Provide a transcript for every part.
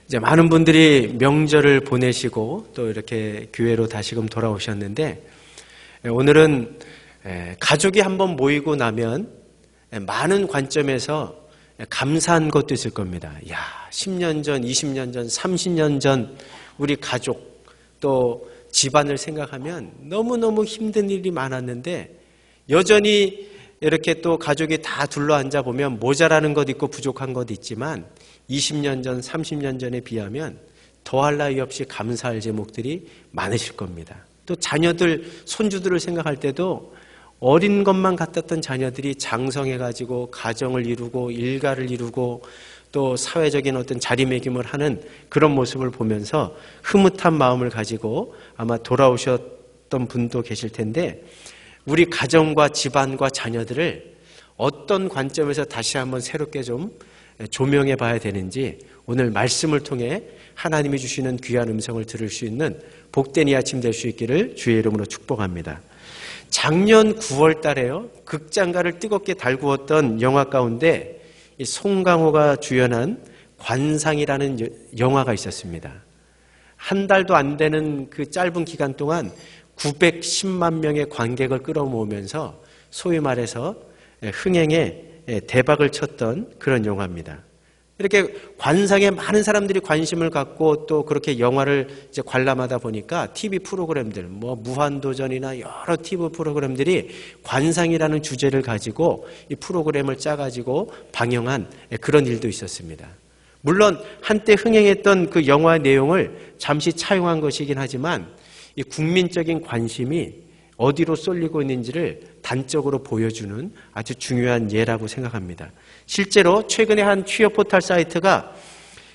이제 많은 분들이 명절을 보내시고 또 이렇게 교회로 다시금 돌아오셨는데, 오늘은 가족이 한번 모이고 나면 많은 관점에서 감사한 것도 있을 겁니다. 10년 전, 20년 전, 30년 전 우리 가족 또 집안을 생각하면 너무너무 힘든 일이 많았는데, 여전히 이렇게 또 가족이 다 둘러앉아 보면 모자라는 것 있고 부족한 것 있지만 20년 전, 30년 전에 비하면 더할 나위 없이 감사할 제목들이 많으실 겁니다. 또 자녀들, 손주들을 생각할 때도 어린 것만 같았던 자녀들이 장성해가지고 가정을 이루고 일가를 이루고 또 사회적인 어떤 자리매김을 하는 그런 모습을 보면서 흐뭇한 마음을 가지고 아마 돌아오셨던 분도 계실 텐데, 우리 가정과 집안과 자녀들을 어떤 관점에서 다시 한번 새롭게 좀 조명해 봐야 되는지 오늘 말씀을 통해 하나님이 주시는 귀한 음성을 들을 수 있는 복된 이 아침 될 수 있기를 주의 이름으로 축복합니다. 작년 9월 달에요, 극장가를 뜨겁게 달구었던 영화 가운데 이 송강호가 주연한 관상이라는 영화가 있었습니다. 한 달도 안 되는 그 짧은 기간 동안 910만 명의 관객을 끌어모으면서 소위 말해서 흥행에 대박을 쳤던 그런 영화입니다. 이렇게 관상에 많은 사람들이 관심을 갖고 또 그렇게 영화를 이제 관람하다 보니까 TV 프로그램들, 무한도전이나 여러 TV 프로그램들이 관상이라는 주제를 가지고 이 프로그램을 짜가지고 방영한 그런 일도 있었습니다. 물론 한때 흥행했던 그 영화의 내용을 잠시 차용한 것이긴 하지만 이 국민적인 관심이 어디로 쏠리고 있는지를 단적으로 보여주는 아주 중요한 예라고 생각합니다. 실제로 최근에 한 취업 포털 사이트가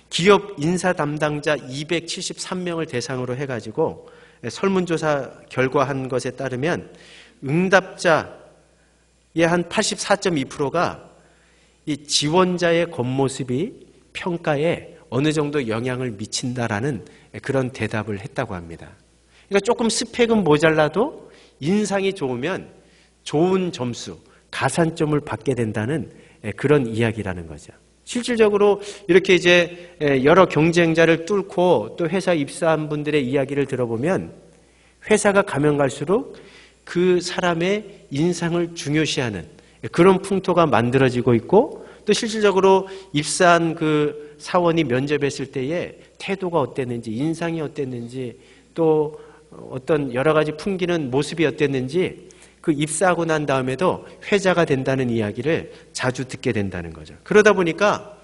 기업 인사 담당자 273명을 대상으로 해가지고 설문조사 결과한 것에 따르면 응답자의 한 84.2%가 이 지원자의 겉모습이 평가에 어느 정도 영향을 미친다라는 그런 대답을 했다고 합니다. 그러니까 조금 스펙은 모자라도 인상이 좋으면 좋은 점수, 가산점을 받게 된다는 그런 이야기라는 거죠. 실질적으로 이렇게 이제 여러 경쟁자를 뚫고 또 회사 입사한 분들의 이야기를 들어보면 회사가 가면 갈수록 그 사람의 인상을 중요시하는 그런 풍토가 만들어지고 있고, 또 실질적으로 입사한 그 사원이 면접했을 때에 태도가 어땠는지, 인상이 어땠는지, 또 어떤 여러 가지 풍기는 모습이 어땠는지 그 입사하고 난 다음에도 회자가 된다는 이야기를 자주 듣게 된다는 거죠. 그러다 보니까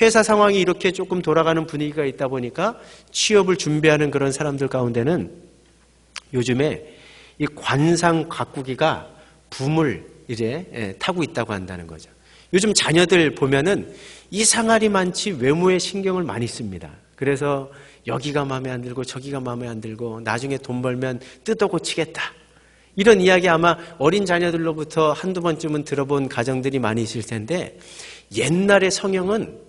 회사 상황이 이렇게 조금 돌아가는 분위기가 있다 보니까 취업을 준비하는 그런 사람들 가운데는 요즘에 이 관상 가꾸기가 붐을 이제 타고 있다고 한다는 거죠. 요즘 자녀들 보면은 이상하리 많지 외모에 신경을 많이 씁니다. 그래서 여기가 마음에 안 들고 저기가 마음에 안 들고 나중에 돈 벌면 뜯어 고치겠다, 이런 이야기 아마 어린 자녀들로부터 한두 번쯤은 들어본 가정들이 많이 있을 텐데, 옛날의 성형은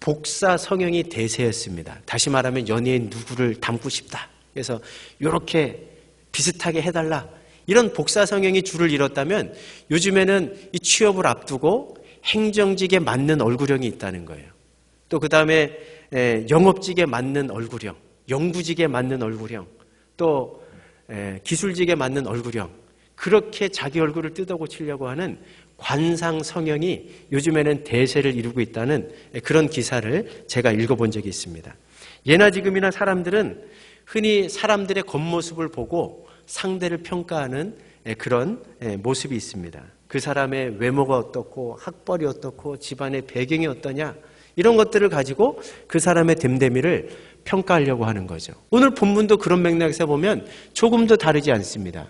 복사 성형이 대세였습니다. 다시 말하면 연예인 누구를 닮고 싶다, 그래서 이렇게 비슷하게 해달라, 이런 복사 성형이 줄을 이뤘다면 요즘에는 이 취업을 앞두고 행정직에 맞는 얼굴형이 있다는 거예요. 또 그 다음에 영업직에 맞는 얼굴형, 연구직에 맞는 얼굴형, 또 기술직에 맞는 얼굴형, 그렇게 자기 얼굴을 뜯어 고치려고 하는 관상 성형이 요즘에는 대세를 이루고 있다는 그런 기사를 제가 읽어본 적이 있습니다. 예나 지금이나 사람들은 흔히 사람들의 겉모습을 보고 상대를 평가하는 그런 모습이 있습니다. 그 사람의 외모가 어떻고 학벌이 어떻고 집안의 배경이 어떠냐, 이런 것들을 가지고 그 사람의 됨됨이를 평가하려고 하는 거죠. 오늘 본문도 그런 맥락에서 보면 조금도 다르지 않습니다.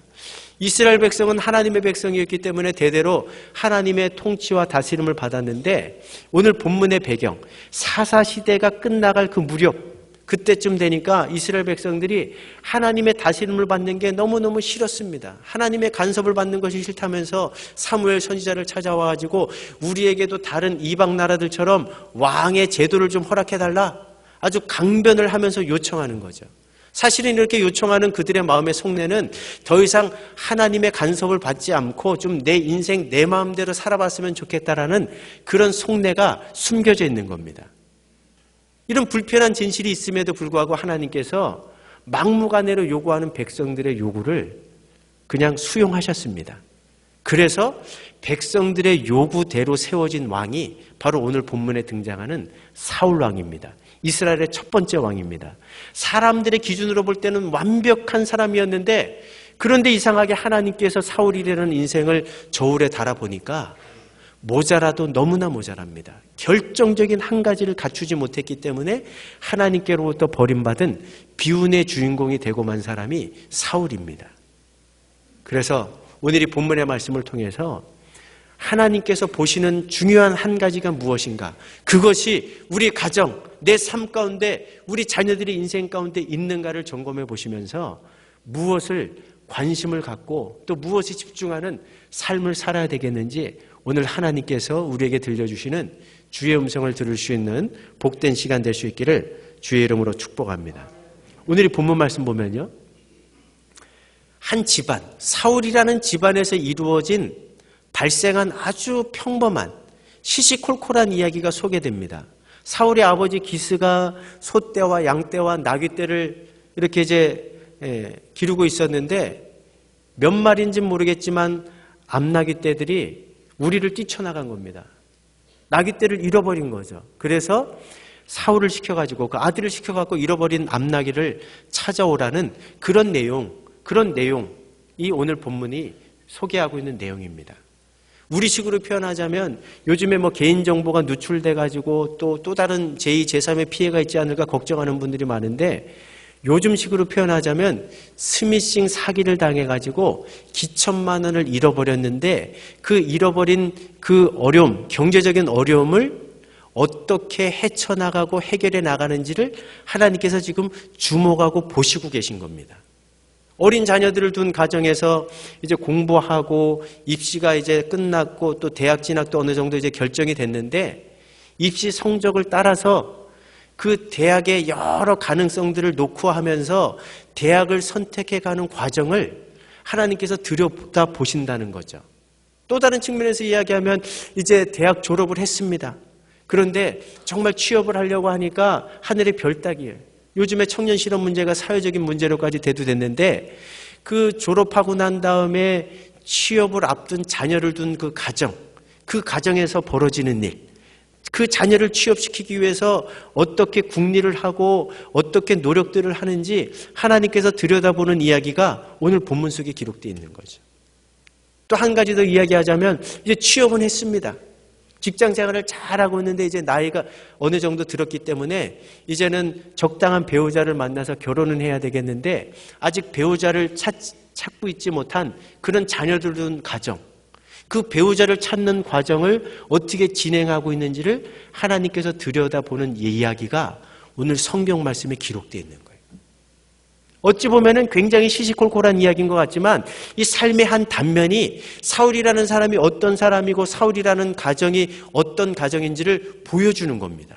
이스라엘 백성은 하나님의 백성이었기 때문에 대대로 하나님의 통치와 다스림을 받았는데, 오늘 본문의 배경, 사사시대가 끝나갈 그 무렵, 그때쯤 되니까 이스라엘 백성들이 하나님의 다스림을 받는 게 너무너무 싫었습니다. 하나님의 간섭을 받는 것이 싫다면서 사무엘 선지자를 찾아와가지고 우리에게도 다른 이방 나라들처럼 왕의 제도를 좀 허락해달라, 아주 강변을 하면서 요청하는 거죠. 사실은 이렇게 요청하는 그들의 마음의 속내는 더 이상 하나님의 간섭을 받지 않고 좀 내 인생 내 마음대로 살아봤으면 좋겠다라는 그런 속내가 숨겨져 있는 겁니다. 이런 불편한 진실이 있음에도 불구하고 하나님께서 막무가내로 요구하는 백성들의 요구를 그냥 수용하셨습니다. 그래서 백성들의 요구대로 세워진 왕이 바로 오늘 본문에 등장하는 사울 왕입니다. 이스라엘의 첫 번째 왕입니다. 사람들의 기준으로 볼 때는 완벽한 사람이었는데, 그런데 이상하게 하나님께서 사울이라는 인생을 저울에 달아보니까 모자라도 너무나 모자랍니다. 결정적인 한 가지를 갖추지 못했기 때문에 하나님께로부터 버림받은 비운의 주인공이 되고 만 사람이 사울입니다. 그래서 오늘 이 본문의 말씀을 통해서 하나님께서 보시는 중요한 한 가지가 무엇인가, 그것이 우리 가정, 내 삶 가운데, 우리 자녀들의 인생 가운데 있는가를 점검해 보시면서 무엇을 관심을 갖고 또 무엇에 집중하는 삶을 살아야 되겠는지 오늘 하나님께서 우리에게 들려주시는 주의 음성을 들을 수 있는 복된 시간 될 수 있기를 주의 이름으로 축복합니다. 오늘 이 본문 말씀 보면요, 한 집안, 사울이라는 집안에서 이루어진 발생한 아주 평범한 시시콜콜한 이야기가 소개됩니다. 사울의 아버지 기스가 소떼와 양떼와 나귀떼를 이렇게 기르고 있었는데 몇 마리인지는 모르겠지만 암나귀떼들이 우리를 뛰쳐나간 겁니다. 나귀떼를 잃어버린 거죠. 그래서 사울을 시켜가지고, 그 아들을 시켜갖고 잃어버린 암나귀를 찾아오라는 그런 내용이 오늘 본문이 소개하고 있는 내용입니다. 우리식으로 표현하자면 요즘에 개인정보가 누출돼가지고 또 다른 제2, 제3의 피해가 있지 않을까 걱정하는 분들이 많은데, 요즘식으로 표현하자면 스미싱 사기를 당해가지고 기천만 원을 잃어버렸는데 그 잃어버린 그 어려움, 경제적인 어려움을 어떻게 헤쳐나가고 해결해 나가는지를 하나님께서 지금 주목하고 보시고 계신 겁니다. 어린 자녀들을 둔 가정에서 이제 공부하고 입시가 이제 끝났고 또 대학 진학도 어느 정도 이제 결정이 됐는데, 입시 성적을 따라서 그 대학의 여러 가능성들을 놓고 하면서 대학을 선택해가는 과정을 하나님께서 들여다 보신다는 거죠. 또 다른 측면에서 이야기하면 이제 대학 졸업을 했습니다. 그런데 정말 취업을 하려고 하니까 하늘의 별 따기예요. 요즘에 청년 실업 문제가 사회적인 문제로까지 대두됐는데, 그 졸업하고 난 다음에 취업을 앞둔 자녀를 둔 그 가정에서 벌어지는 일, 그 자녀를 취업시키기 위해서 어떻게 국리를 하고 어떻게 노력들을 하는지 하나님께서 들여다보는 이야기가 오늘 본문 속에 기록되어 있는 거죠. 또 한 가지 더 이야기하자면, 이제 취업은 했습니다. 직장 생활을 잘하고 있는데 이제 나이가 어느 정도 들었기 때문에 이제는 적당한 배우자를 만나서 결혼은 해야 되겠는데, 아직 배우자를 찾고 있지 못한 그런 자녀들 둔 가정, 그 배우자를 찾는 과정을 어떻게 진행하고 있는지를 하나님께서 들여다보는 이야기가 오늘 성경 말씀에 기록되어 있는 거예요. 어찌 보면은 굉장히 시시콜콜한 이야기인 것 같지만 이 삶의 한 단면이 사울이라는 사람이 어떤 사람이고 사울이라는 가정이 어떤 가정인지를 보여주는 겁니다.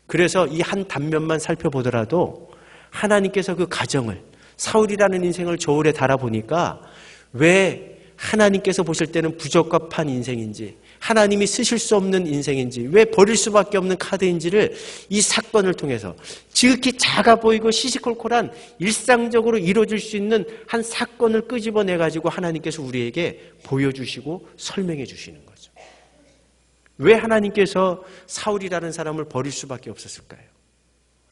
그래서 이 한 단면만 살펴보더라도 하나님께서 그 가정을, 사울이라는 인생을 저울에 달아보니까 왜 하나님께서 보실 때는 부적합한 인생인지, 하나님이 쓰실 수 없는 인생인지, 왜 버릴 수밖에 없는 카드인지를 이 사건을 통해서, 지극히 작아 보이고 시시콜콜한 일상적으로 이루어질 수 있는 한 사건을 끄집어내가지고 하나님께서 우리에게 보여주시고 설명해 주시는 거죠. 왜 하나님께서 사울이라는 사람을 버릴 수밖에 없었을까요?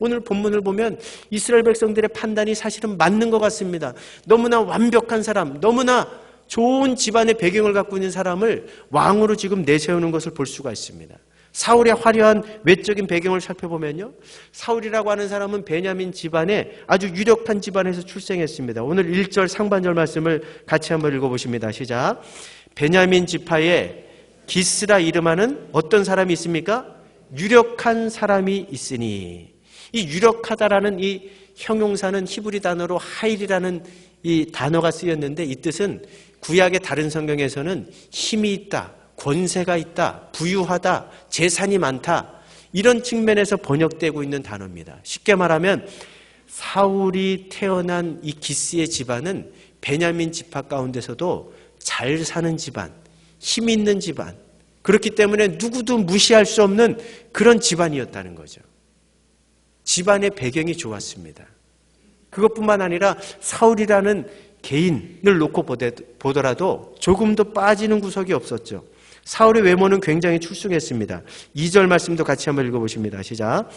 오늘 본문을 보면 이스라엘 백성들의 판단이 사실은 맞는 것 같습니다. 너무나 완벽한 사람, 너무나 좋은 집안의 배경을 갖고 있는 사람을 왕으로 지금 내세우는 것을 볼 수가 있습니다. 사울의 화려한 외적인 배경을 살펴보면요, 사울이라고 하는 사람은 베냐민 집안의 아주 유력한 집안에서 출생했습니다. 오늘 1절 상반절 말씀을 같이 한번 읽어보십니다. 시작. 베냐민 지파에 기스라 이름하는 어떤 사람이 있습니까? 유력한 사람이 있으니. 이 유력하다라는 이 형용사는 히브리 단어로 하일이라는 이 단어가 쓰였는데, 이 뜻은 구약의 다른 성경에서는 힘이 있다, 권세가 있다, 부유하다, 재산이 많다, 이런 측면에서 번역되고 있는 단어입니다. 쉽게 말하면 사울이 태어난 이 기스의 집안은 베냐민 지파 가운데서도 잘 사는 집안, 힘 있는 집안, 그렇기 때문에 누구도 무시할 수 없는 그런 집안이었다는 거죠. 집안의 배경이 좋았습니다. 그것뿐만 아니라 사울이라는 개인을 놓고 보더라도 조금도 빠지는 구석이 없었죠. 사울의 외모는 굉장히 출중했습니다. 2절 말씀도 같이 한번 읽어보십니다. 시작.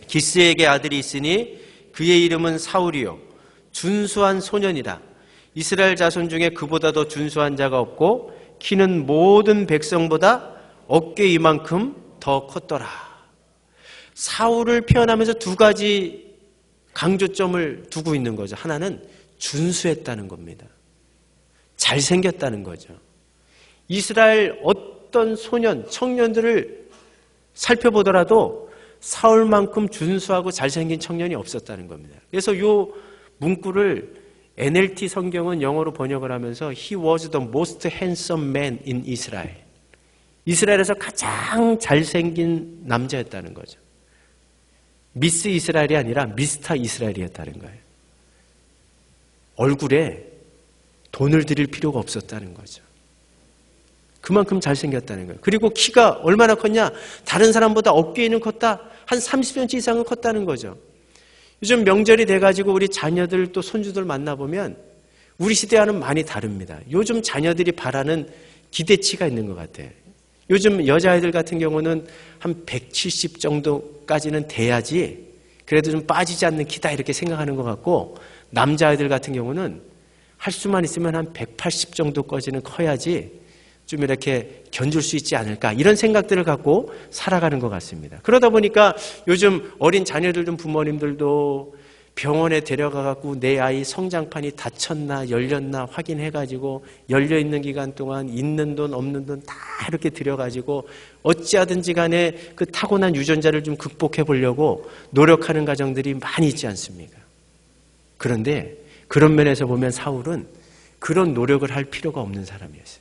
기스에게 아들이 있으니 그의 이름은 사울이요 준수한 소년이라. 이스라엘 자손 중에 그보다 더 준수한 자가 없고 키는 모든 백성보다 어깨 이만큼 더 컸더라. 사울을 표현하면서 두 가지 강조점을 두고 있는 거죠. 하나는 준수했다는 겁니다. 잘생겼다는 거죠. 이스라엘 어떤 소년, 청년들을 살펴보더라도 사울만큼 준수하고 잘생긴 청년이 없었다는 겁니다. 그래서 이 문구를 NLT 성경은 영어로 번역을 하면서 He was the most handsome man in Israel. 이스라엘에서 가장 잘생긴 남자였다는 거죠. 미스 이스라엘이 아니라 미스터 이스라엘이었다는 거예요. 얼굴에 돈을 들일 필요가 없었다는 거죠. 그만큼 잘생겼다는 거예요. 그리고 키가 얼마나 컸냐? 다른 사람보다 어깨에는 컸다. 한 30cm 이상은 컸다는 거죠. 요즘 명절이 돼가지고 우리 자녀들 또 손주들 만나보면 우리 시대와는 많이 다릅니다. 요즘 자녀들이 바라는 기대치가 있는 것 같아요. 요즘 여자아이들 같은 경우는 한 170 정도까지는 돼야지 그래도 좀 빠지지 않는 키다 이렇게 생각하는 것 같고, 남자아이들 같은 경우는 할 수만 있으면 한 180 정도까지는 커야지 좀 이렇게 견줄 수 있지 않을까, 이런 생각들을 갖고 살아가는 것 같습니다. 그러다 보니까 요즘 어린 자녀들 좀 부모님들도 병원에 데려가갖고 내 아이 성장판이 닫혔나 열렸나 확인해가지고 열려있는 기간 동안 있는 돈 없는 돈 다 이렇게 들여가지고 어찌하든지 간에 그 타고난 유전자를 좀 극복해 보려고 노력하는 가정들이 많이 있지 않습니까? 그런데 그런 면에서 보면 사울은 그런 노력을 할 필요가 없는 사람이었어요.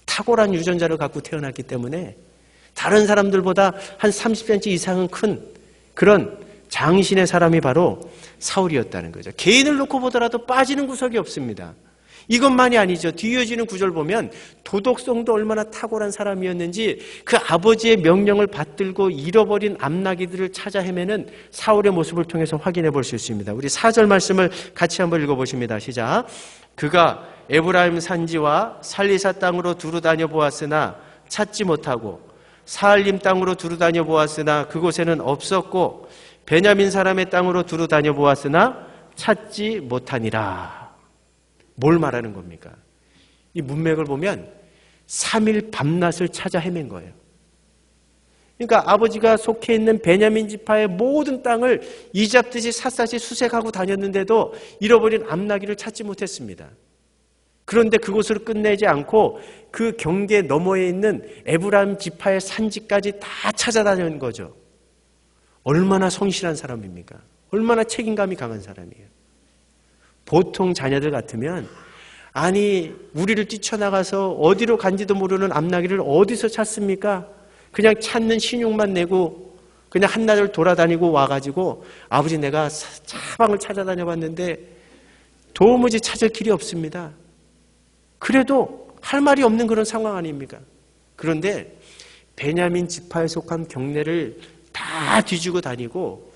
탁월한 유전자를 갖고 태어났기 때문에 다른 사람들보다 한 30cm 이상은 큰 그런 장신의 사람이 바로 사울이었다는 거죠. 개인을 놓고 보더라도 빠지는 구석이 없습니다. 이것만이 아니죠. 뒤이어지는 구절 보면 도덕성도 얼마나 탁월한 사람이었는지 그 아버지의 명령을 받들고 잃어버린 암나기들을 찾아 헤매는 사울의 모습을 통해서 확인해 볼 수 있습니다. 우리 4절 말씀을 같이 한번 읽어보십니다. 시작. 그가 에브라임 산지와 살리사 땅으로 두루 다녀 보았으나 찾지 못하고 사알림 땅으로 두루 다녀 보았으나 그곳에는 없었고 베냐민 사람의 땅으로 두루 다녀 보았으나 찾지 못하니라. 뭘 말하는 겁니까? 이 문맥을 보면 3일 밤낮을 찾아 헤맨 거예요. 그러니까 아버지가 속해 있는 베냐민 지파의 모든 땅을 이잡듯이 샅샅이 수색하고 다녔는데도 잃어버린 암나기를 찾지 못했습니다. 그런데 그곳을 끝내지 않고 그 경계 너머에 있는 에브라임 지파의 산지까지 다 찾아다닌 거죠. 얼마나 성실한 사람입니까? 얼마나 책임감이 강한 사람이에요. 보통 자녀들 같으면 아니 우리를 뛰쳐나가서 어디로 간지도 모르는 암나기를 어디서 찾습니까? 그냥 찾는 신용만 내고 그냥 한나절 돌아다니고 와가지고 아버지 내가 사방을 찾아다녀봤는데 도무지 찾을 길이 없습니다. 그래도 할 말이 없는 그런 상황 아닙니까? 그런데 베냐민 지파에 속한 경내를 다 뒤지고 다니고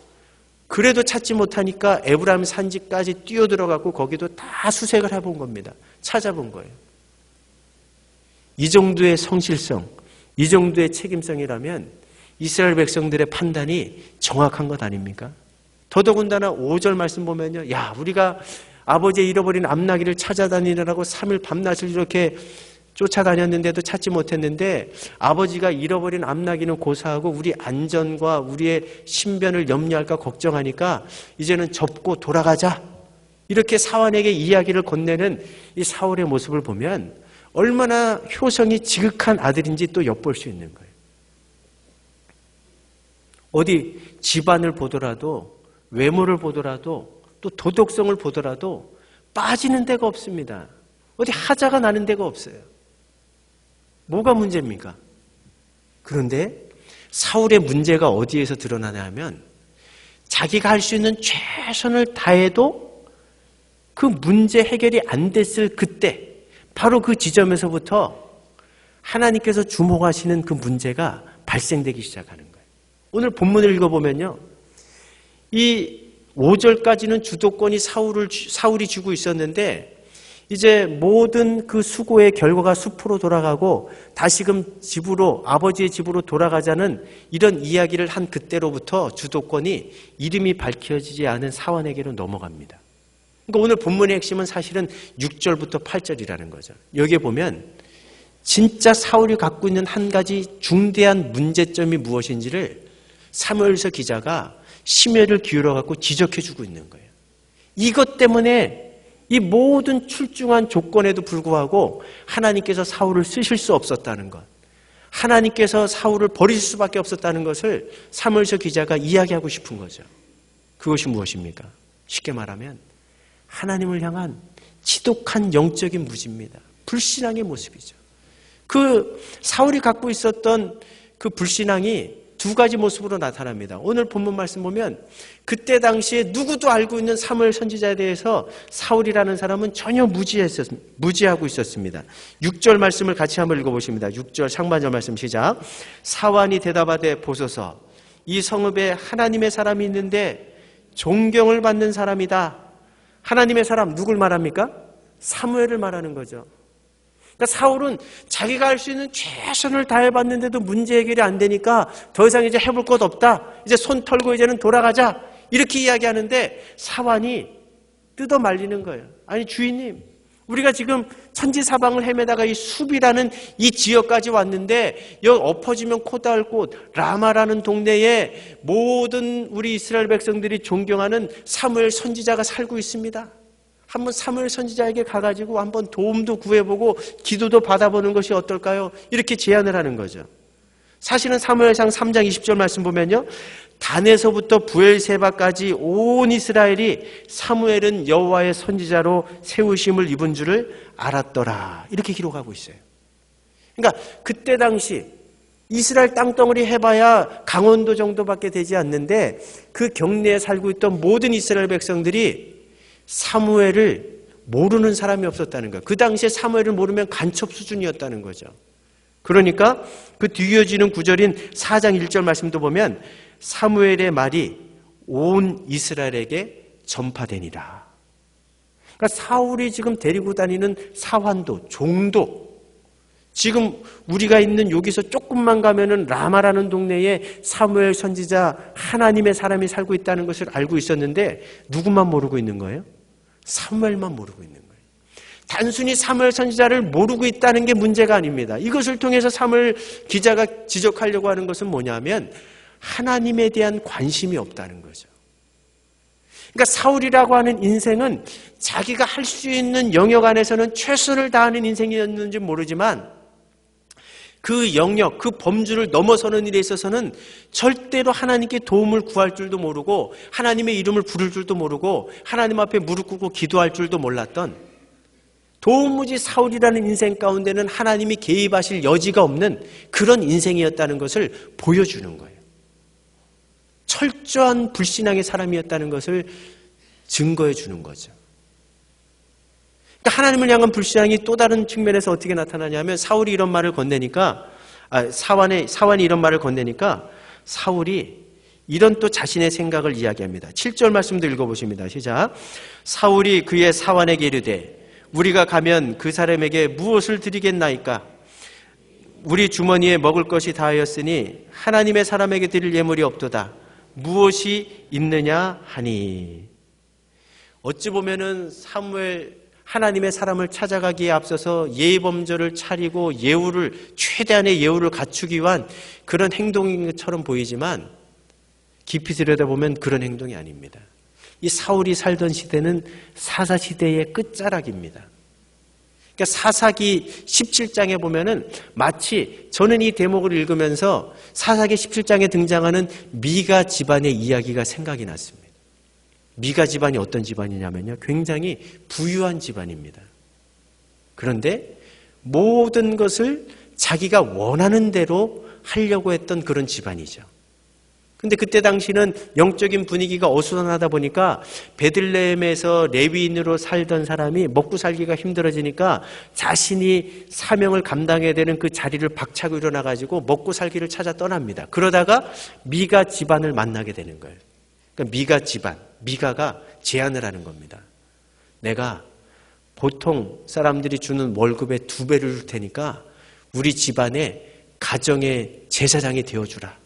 그래도 찾지 못하니까 에브라임 산지까지 뛰어들어가고 거기도 다 수색을 해본 겁니다. 찾아본 거예요. 이 정도의 성실성, 이 정도의 책임성이라면 이스라엘 백성들의 판단이 정확한 것 아닙니까? 더더군다나 5절 말씀 보면요. 야, 우리가 아버지의 잃어버린 암나기를 찾아다니느라고 3일 밤낮을 이렇게 쫓아다녔는데도 찾지 못했는데 아버지가 잃어버린 암나기는 고사하고 우리 안전과 우리의 신변을 염려할까 걱정하니까 이제는 접고 돌아가자. 이렇게 사환에게 이야기를 건네는 이 사울의 모습을 보면 얼마나 효성이 지극한 아들인지 또 엿볼 수 있는 거예요. 어디 집안을 보더라도 외모를 보더라도 또 도덕성을 보더라도 빠지는 데가 없습니다. 어디 하자가 나는 데가 없어요. 뭐가 문제입니까? 그런데 사울의 문제가 어디에서 드러나냐 하면 자기가 할 수 있는 최선을 다해도 그 문제 해결이 안 됐을 그때 바로 그 지점에서부터 하나님께서 주목하시는 그 문제가 발생되기 시작하는 거예요. 오늘 본문을 읽어보면요, 이 5절까지는 주도권이 사울이 쥐고 있었는데 이제 모든 그 수고의 결과가 숲으로 돌아가고 다시금 집으로, 아버지의 집으로 돌아가자는 이런 이야기를 한 그때로부터 주도권이 이름이 밝혀지지 않은 사환에게로 넘어갑니다. 그러니까 오늘 본문의 핵심은 사실은 6절부터 8절이라는 거죠. 여기에 보면 진짜 사울이 갖고 있는 한 가지 중대한 문제점이 무엇인지를 사무엘서 기자가 심혈을 기울여 갖고 지적해 주고 있는 거예요. 이것 때문에 이 모든 출중한 조건에도 불구하고 하나님께서 사울을 쓰실 수 없었다는 것, 하나님께서 사울을 버리실 수밖에 없었다는 것을 사무엘서 기자가 이야기하고 싶은 거죠. 그것이 무엇입니까? 쉽게 말하면 하나님을 향한 지독한 영적인 무지입니다. 불신앙의 모습이죠. 그 사울이 갖고 있었던 그 불신앙이 두 가지 모습으로 나타납니다. 오늘 본문 말씀 보면 그때 당시에 누구도 알고 있는 사무엘 선지자에 대해서 사울이라는 사람은 전혀 무지하고 있었습니다. 6절 말씀을 같이 한번 읽어보십니다. 6절 상반절 말씀 시작. 사환이 대답하되 보소서, 이 성읍에 하나님의 사람이 있는데 존경을 받는 사람이다. 하나님의 사람 누굴 말합니까? 사무엘을 말하는 거죠. 그러니까 사울은 자기가 할 수 있는 최선을 다해봤는데도 문제 해결이 안 되니까 더 이상 이제 해볼 것 없다. 이제 손 털고 이제는 돌아가자. 이렇게 이야기하는데 사환이 뜯어 말리는 거예요. 아니 주인님, 우리가 지금 천지사방을 헤매다가 이 숲이라는 이 지역까지 왔는데 여기 엎어지면 코 닿을 곳 라마라는 동네에 모든 우리 이스라엘 백성들이 존경하는 사무엘 선지자가 살고 있습니다. 한번 사무엘 선지자에게 가가지고 한번 도움도 구해보고 기도도 받아보는 것이 어떨까요? 이렇게 제안을 하는 거죠. 사실은 사무엘상 3장 20절 말씀 보면요, 단에서부터 부엘세바까지 온 이스라엘이 사무엘은 여호와의 선지자로 세우심을 입은 줄을 알았더라. 이렇게 기록하고 있어요. 그러니까 그때 당시 이스라엘 땅덩어리 해봐야 강원도 정도밖에 되지 않는데 그 경내에 살고 있던 모든 이스라엘 백성들이 사무엘을 모르는 사람이 없었다는 거예요. 그 당시에 사무엘을 모르면 간첩 수준이었다는 거죠. 그러니까 그 뒤이어지는 구절인 4장 1절 말씀도 보면 사무엘의 말이 온 이스라엘에게 전파되니라. 그러니까 사울이 지금 데리고 다니는 사환도, 종도, 지금 우리가 있는 여기서 조금만 가면은 라마라는 동네에 사무엘 선지자 하나님의 사람이 살고 있다는 것을 알고 있었는데 누구만 모르고 있는 거예요? 사무엘만 모르고 있는 거예요. 단순히 사무엘 선지자를 모르고 있다는 게 문제가 아닙니다. 이것을 통해서 사무엘 기자가 지적하려고 하는 것은 뭐냐면 하나님에 대한 관심이 없다는 거죠. 그러니까 사울이라고 하는 인생은 자기가 할 수 있는 영역 안에서는 최선을 다하는 인생이었는지 모르지만 그 영역, 그 범주를 넘어서는 일에 있어서는 절대로 하나님께 도움을 구할 줄도 모르고 하나님의 이름을 부를 줄도 모르고 하나님 앞에 무릎 꿇고 기도할 줄도 몰랐던 도무지 사울이라는 인생 가운데는 하나님이 개입하실 여지가 없는 그런 인생이었다는 것을 보여주는 거예요. 철저한 불신앙의 사람이었다는 것을 증거해 주는 거죠. 그러니까 하나님을 향한 불신앙이 또 다른 측면에서 어떻게 나타나냐면 사울이 이런 말을 건네니까 사환이 이런 말을 건네니까 사울이 이런 또 자신의 생각을 이야기합니다. 7절 말씀도 읽어보십니다. 시작. 사울이 그의 사환에게 이르되 우리가 가면 그 사람에게 무엇을 드리겠나이까? 우리 주머니에 먹을 것이 다하였으니 하나님의 사람에게 드릴 예물이 없도다. 무엇이 있느냐 하니. 어찌 보면은 사무엘 하나님의 사람을 찾아가기에 앞서서 예의범절을 차리고 최대한의 예우를 갖추기 위한 그런 행동인 것처럼 보이지만 깊이 들여다보면 그런 행동이 아닙니다. 이 사울이 살던 시대는 사사시대의 끝자락입니다. 그러니까 사사기 17장에 보면은 마치 저는 이 대목을 읽으면서 사사기 17장에 등장하는 미가 집안의 이야기가 생각이 났습니다. 미가 집안이 어떤 집안이냐면요, 굉장히 부유한 집안입니다. 그런데 모든 것을 자기가 원하는 대로 하려고 했던 그런 집안이죠. 근데 그때 당시는 영적인 분위기가 어수선하다 보니까 베들레헴에서 레위인으로 살던 사람이 먹고 살기가 힘들어지니까 자신이 사명을 감당해야 되는 그 자리를 박차고 일어나가지고 먹고 살기를 찾아 떠납니다. 그러다가 미가 집안을 만나게 되는 거예요. 그러니까 미가 집안, 미가가 제안을 하는 겁니다. 내가 보통 사람들이 주는 월급의 2배를 줄 테니까 우리 집안에 가정의 제사장이 되어주라.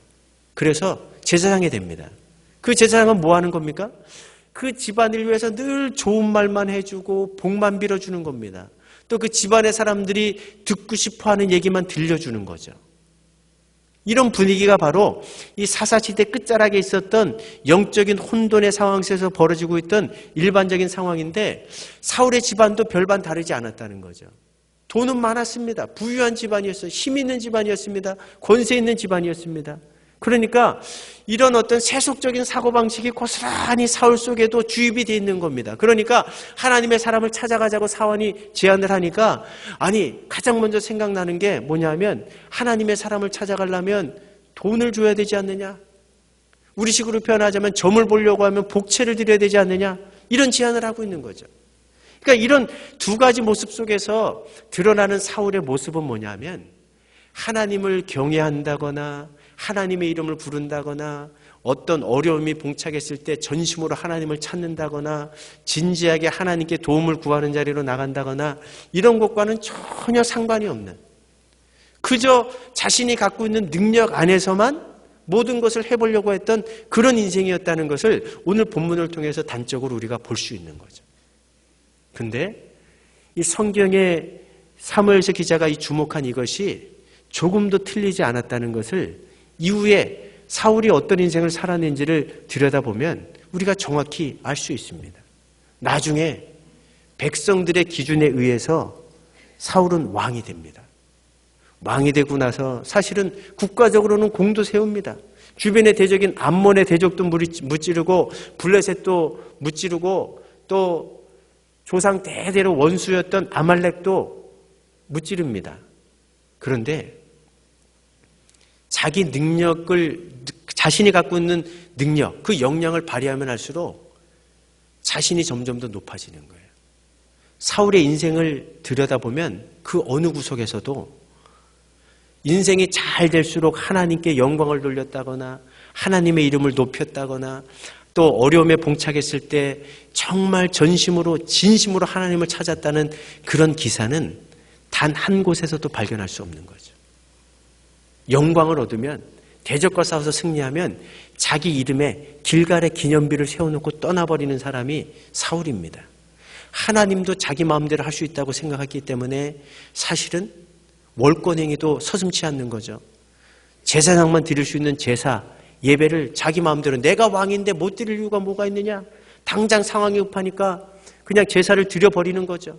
그래서 제사장이 됩니다. 그 제사장은 뭐 하는 겁니까? 그 집안을 위해서 늘 좋은 말만 해주고 복만 빌어주는 겁니다. 또 그 집안의 사람들이 듣고 싶어하는 얘기만 들려주는 거죠. 이런 분위기가 바로 이 사사시대 끝자락에 있었던 영적인 혼돈의 상황 속에서 벌어지고 있던 일반적인 상황인데 사울의 집안도 별반 다르지 않았다는 거죠. 돈은 많았습니다. 부유한 집안이었어요. 힘 있는 집안이었습니다. 권세 있는 집안이었습니다. 그러니까 이런 어떤 세속적인 사고방식이 고스란히 사울 속에도 주입이 되어 있는 겁니다. 그러니까 하나님의 사람을 찾아가자고 사원이 제안을 하니까 아니 가장 먼저 생각나는 게 뭐냐면 하나님의 사람을 찾아가려면 돈을 줘야 되지 않느냐? 우리식으로 표현하자면 점을 보려고 하면 복채를 드려야 되지 않느냐? 이런 제안을 하고 있는 거죠. 그러니까 이런 두 가지 모습 속에서 드러나는 사울의 모습은 뭐냐면 하나님을 경외한다거나 하나님의 이름을 부른다거나 어떤 어려움이 봉착했을 때 전심으로 하나님을 찾는다거나 진지하게 하나님께 도움을 구하는 자리로 나간다거나 이런 것과는 전혀 상관이 없는 그저 자신이 갖고 있는 능력 안에서만 모든 것을 해보려고 했던 그런 인생이었다는 것을 오늘 본문을 통해서 단적으로 우리가 볼 수 있는 거죠. 근데 이 성경의 사무엘서 기자가 이 주목한 이것이 조금도 틀리지 않았다는 것을 이후에 사울이 어떤 인생을 살았는지를 들여다보면 우리가 정확히 알 수 있습니다. 나중에 백성들의 기준에 의해서 사울은 왕이 됩니다. 왕이 되고 나서 사실은 국가적으로는 공도 세웁니다. 주변의 대적인 암몬의 대적도 무찌르고 블레셋도 무찌르고 또 조상 대대로 원수였던 아말렉도 무찌릅니다. 그런데 자기 능력을 자신이 갖고 있는 능력, 그 역량을 발휘하면 할수록 자신이 점점 더 높아지는 거예요. 사울의 인생을 들여다보면 그 어느 구석에서도 인생이 잘 될수록 하나님께 영광을 돌렸다거나 하나님의 이름을 높였다거나 또 어려움에 봉착했을 때 정말 전심으로 진심으로 하나님을 찾았다는 그런 기사는 단 한 곳에서도 발견할 수 없는 거죠. 영광을 얻으면 대적과 싸워서 승리하면 자기 이름에 길갈의 기념비를 세워놓고 떠나버리는 사람이 사울입니다. 하나님도 자기 마음대로 할 수 있다고 생각했기 때문에 사실은 월권행위도 서슴지 않는 거죠. 제사장만 드릴 수 있는 제사, 예배를 자기 마음대로 내가 왕인데 못 드릴 이유가 뭐가 있느냐? 당장 상황이 급하니까 그냥 제사를 드려버리는 거죠.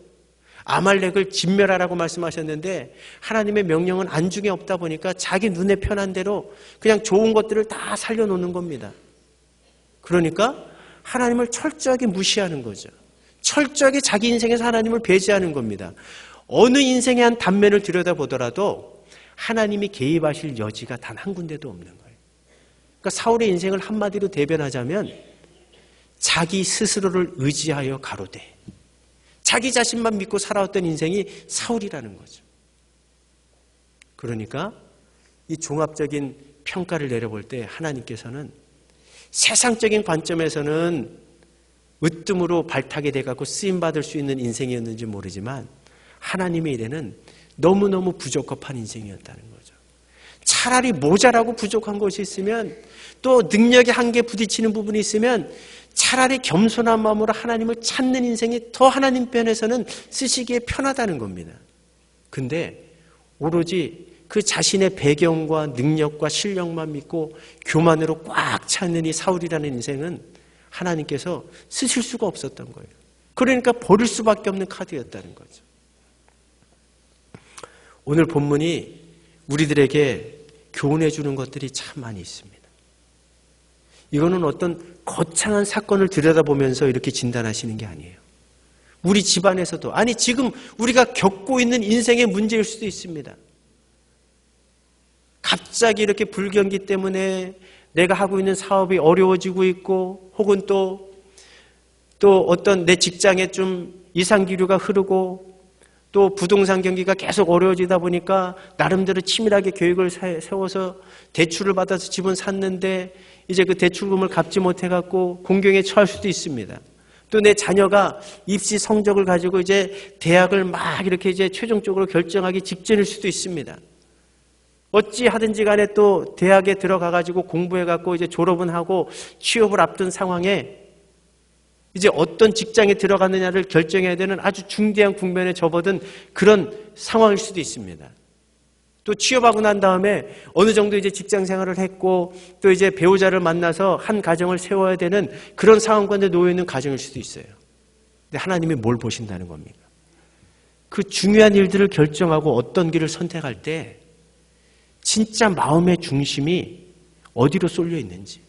아말렉을 진멸하라고 말씀하셨는데 하나님의 명령은 안중에 없다 보니까 자기 눈에 편한 대로 그냥 좋은 것들을 다 살려놓는 겁니다. 그러니까 하나님을 철저하게 무시하는 거죠. 철저하게 자기 인생에서 하나님을 배제하는 겁니다. 어느 인생의 한 단면을 들여다보더라도 하나님이 개입하실 여지가 단 한 군데도 없는 거예요. 그러니까 사울의 인생을 한마디로 대변하자면 자기 스스로를 의지하여 가로되 자기 자신만 믿고 살아왔던 인생이 사울이라는 거죠. 그러니까 이 종합적인 평가를 내려볼 때 하나님께서는 세상적인 관점에서는 으뜸으로 발탁이 돼갖고 쓰임받을 수 있는 인생이었는지 모르지만 하나님의 일에는 너무너무 부적합한 인생이었다는 거죠. 차라리 모자라고 부족한 것이 있으면 또 능력의 한계에 부딪히는 부분이 있으면 차라리 겸손한 마음으로 하나님을 찾는 인생이 더 하나님 편에서는 쓰시기에 편하다는 겁니다. 근데 오로지 그 자신의 배경과 능력과 실력만 믿고 교만으로 꽉 찼는 이 사울이라는 인생은 하나님께서 쓰실 수가 없었던 거예요. 그러니까 버릴 수밖에 없는 카드였다는 거죠. 오늘 본문이 우리들에게 교훈해 주는 것들이 참 많이 있습니다. 이거는 어떤 거창한 사건을 들여다보면서 이렇게 진단하시는 게 아니에요. 우리 집안에서도, 아니 지금 우리가 겪고 있는 인생의 문제일 수도 있습니다. 갑자기 이렇게 불경기 때문에 내가 하고 있는 사업이 어려워지고 있고, 혹은 또 어떤 내 직장에 좀 이상기류가 흐르고, 또 부동산 경기가 계속 어려워지다 보니까 나름대로 치밀하게 계획을 세워서 대출을 받아서 집은 샀는데 이제 그 대출금을 갚지 못해갖고 공경에 처할 수도 있습니다. 또 내 자녀가 입시 성적을 가지고 이제 대학을 막 이렇게 이제 최종적으로 결정하기 직전일 수도 있습니다. 어찌 하든지 간에 또 대학에 들어가가지고 공부해갖고 이제 졸업은 하고 취업을 앞둔 상황에 이제 어떤 직장에 들어가느냐를 결정해야 되는 아주 중대한 국면에 접어든 그런 상황일 수도 있습니다. 또 취업하고 난 다음에 어느 정도 이제 직장 생활을 했고 또 이제 배우자를 만나서 한 가정을 세워야 되는 그런 상황 가운데 놓여 있는 가정일 수도 있어요. 근데 하나님이 뭘 보신다는 겁니까? 그 중요한 일들을 결정하고 어떤 길을 선택할 때 진짜 마음의 중심이 어디로 쏠려 있는지,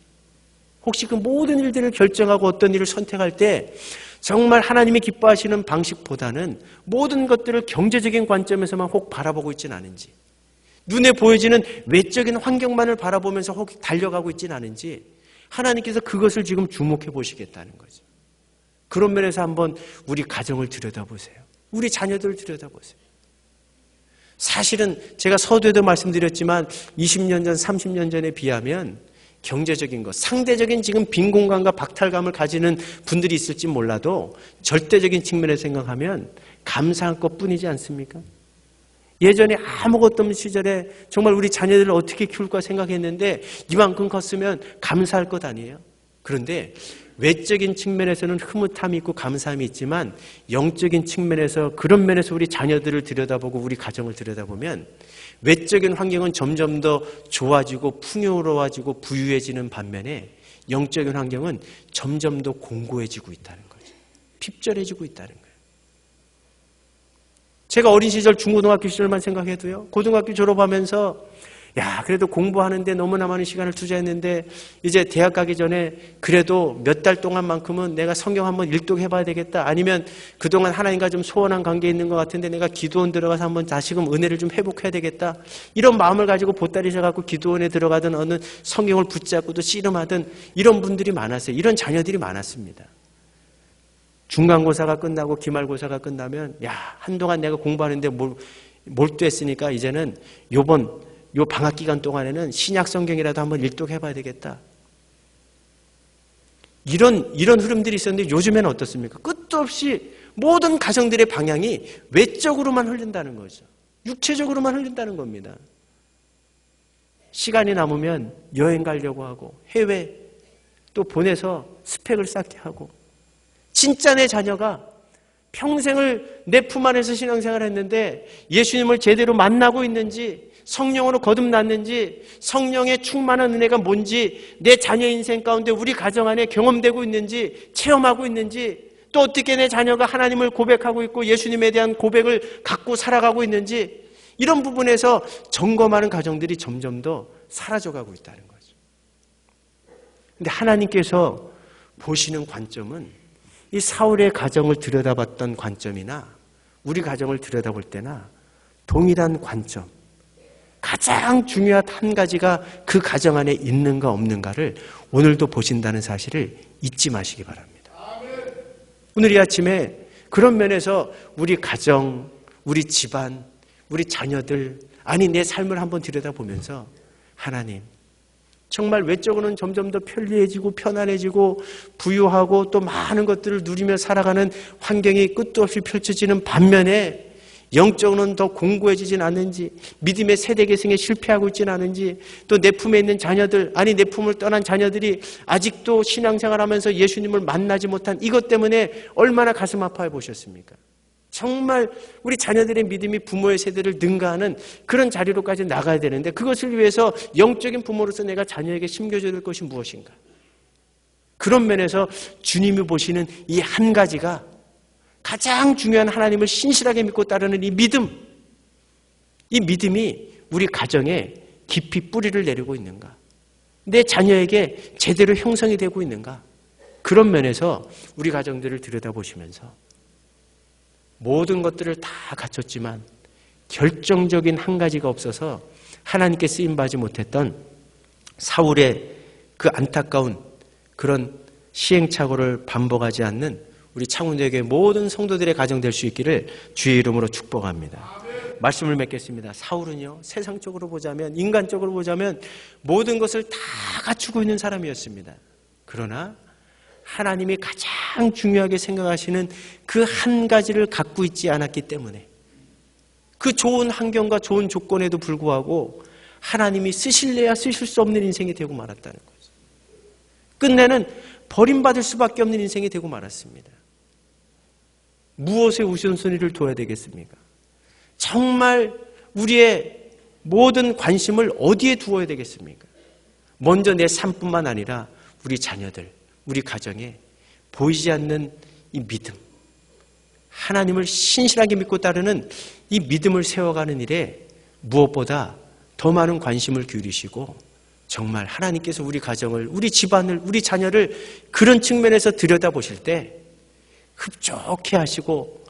혹시 그 모든 일들을 결정하고 어떤 일을 선택할 때 정말 하나님이 기뻐하시는 방식보다는 모든 것들을 경제적인 관점에서만 혹 바라보고 있지는 않은지, 눈에 보여지는 외적인 환경만을 바라보면서 혹 달려가고 있지는 않은지 하나님께서 그것을 지금 주목해 보시겠다는 거죠. 그런 면에서 한번 우리 가정을 들여다보세요. 우리 자녀들을 들여다보세요. 사실은 제가 서두에도 말씀드렸지만 20년 전, 30년 전에 비하면 경제적인 것, 상대적인 지금 빈 공간과 박탈감을 가지는 분들이 있을지 몰라도 절대적인 측면에서 생각하면 감사할 것뿐이지 않습니까? 예전에 아무것도 없는 시절에 정말 우리 자녀들을 어떻게 키울까 생각했는데 이만큼 컸으면 감사할 것 아니에요? 그런데 외적인 측면에서는 흐뭇함이 있고 감사함이 있지만 영적인 측면에서, 그런 면에서 우리 자녀들을 들여다보고 우리 가정을 들여다보면 외적인 환경은 점점 더 좋아지고 풍요로워지고 부유해지는 반면에 영적인 환경은 점점 더 공고해지고 있다는 거죠. 핍절해지고 있다는 거예요. 제가 어린 시절 중고등학교 시절만 생각해도요, 고등학교 졸업하면서 야, 그래도 공부하는데 너무나 많은 시간을 투자했는데 이제 대학 가기 전에 그래도 몇 달 동안만큼은 내가 성경 한번 일독해봐야 되겠다. 아니면 그동안 하나님과 좀 소원한 관계에 있는 것 같은데 내가 기도원 들어가서 한번 다시금 은혜를 좀 회복해야 되겠다. 이런 마음을 가지고 보따리 져갖고 기도원에 들어가든 어느 성경을 붙잡고 또 씨름하든 이런 분들이 많았어요. 이런 자녀들이 많았습니다. 중간고사가 끝나고 기말고사가 끝나면 야, 한동안 내가 공부하는데 몰두했으니까 이제는 요 방학 기간 동안에는 신약 성경이라도 한번 일독해봐야 되겠다. 이런 흐름들이 있었는데 요즘에는 어떻습니까? 끝도 없이 모든 가정들의 방향이 외적으로만 흐른다는 거죠. 육체적으로만 흐른다는 겁니다. 시간이 남으면 여행 가려고 하고 해외 또 보내서 스펙을 쌓게 하고, 진짜 내 자녀가 평생을 내 품 안에서 신앙생활을 했는데 예수님을 제대로 만나고 있는지, 성령으로 거듭났는지, 성령의 충만한 은혜가 뭔지 내 자녀 인생 가운데 우리 가정 안에 경험되고 있는지, 체험하고 있는지, 또 어떻게 내 자녀가 하나님을 고백하고 있고 예수님에 대한 고백을 갖고 살아가고 있는지, 이런 부분에서 점검하는 가정들이 점점 더 사라져가고 있다는 거죠. 그런데 하나님께서 보시는 관점은 이 사울의 가정을 들여다봤던 관점이나 우리 가정을 들여다볼 때나 동일한 관점, 가장 중요한 한 가지가 그 가정 안에 있는가 없는가를 오늘도 보신다는 사실을 잊지 마시기 바랍니다. 오늘 이 아침에 그런 면에서 우리 가정, 우리 집안, 우리 자녀들, 아니 내 삶을 한번 들여다보면서 하나님, 정말 외적으로는 점점 더 편리해지고 편안해지고 부유하고 또 많은 것들을 누리며 살아가는 환경이 끝도 없이 펼쳐지는 반면에 영적으로는 더 공고해지진 않는지, 믿음의 세대 계승에 실패하고 있지는 않은지, 또 내 품에 있는 자녀들, 아니 내 품을 떠난 자녀들이 아직도 신앙생활하면서 예수님을 만나지 못한 이것 때문에 얼마나 가슴 아파해 보셨습니까? 정말 우리 자녀들의 믿음이 부모의 세대를 능가하는 그런 자리로까지 나가야 되는데, 그것을 위해서 영적인 부모로서 내가 자녀에게 심겨줘야 될 것이 무엇인가? 그런 면에서 주님이 보시는 이 한 가지가 가장 중요한 하나님을 신실하게 믿고 따르는 이 믿음이 우리 가정에 깊이 뿌리를 내리고 있는가? 내 자녀에게 제대로 형성이 되고 있는가? 그런 면에서 우리 가정들을 들여다보시면서 모든 것들을 다 갖췄지만 결정적인 한 가지가 없어서 하나님께 쓰임받지 못했던 사울의 그 안타까운 그런 시행착오를 반복하지 않는 우리 창원대교회 모든 성도들의 가정 될 수 있기를 주의 이름으로 축복합니다. 말씀을 맺겠습니다. 사울은요, 세상적으로 보자면, 인간적으로 보자면 모든 것을 다 갖추고 있는 사람이었습니다. 그러나 하나님이 가장 중요하게 생각하시는 그 한 가지를 갖고 있지 않았기 때문에, 그 좋은 환경과 좋은 조건에도 불구하고 하나님이 쓰실래야 쓰실 수 없는 인생이 되고 말았다는 거죠. 끝내는 버림받을 수밖에 없는 인생이 되고 말았습니다. 무엇에 우선순위를 둬야 되겠습니까? 정말 우리의 모든 관심을 어디에 두어야 되겠습니까? 먼저 내 삶뿐만 아니라 우리 자녀들, 우리 가정에 보이지 않는 이 믿음, 하나님을 신실하게 믿고 따르는 이 믿음을 세워가는 일에 무엇보다 더 많은 관심을 기울이시고, 정말 하나님께서 우리 가정을, 우리 집안을, 우리 자녀를 그런 측면에서 들여다보실 때 흡족해 하시고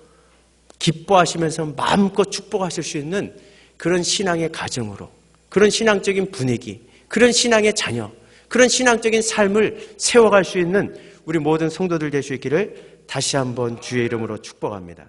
기뻐하시면서 마음껏 축복하실 수 있는 그런 신앙의 가정으로, 그런 신앙적인 분위기, 그런 신앙의 자녀, 그런 신앙적인 삶을 세워갈 수 있는 우리 모든 성도들 될 수 있기를 다시 한번 주의 이름으로 축복합니다.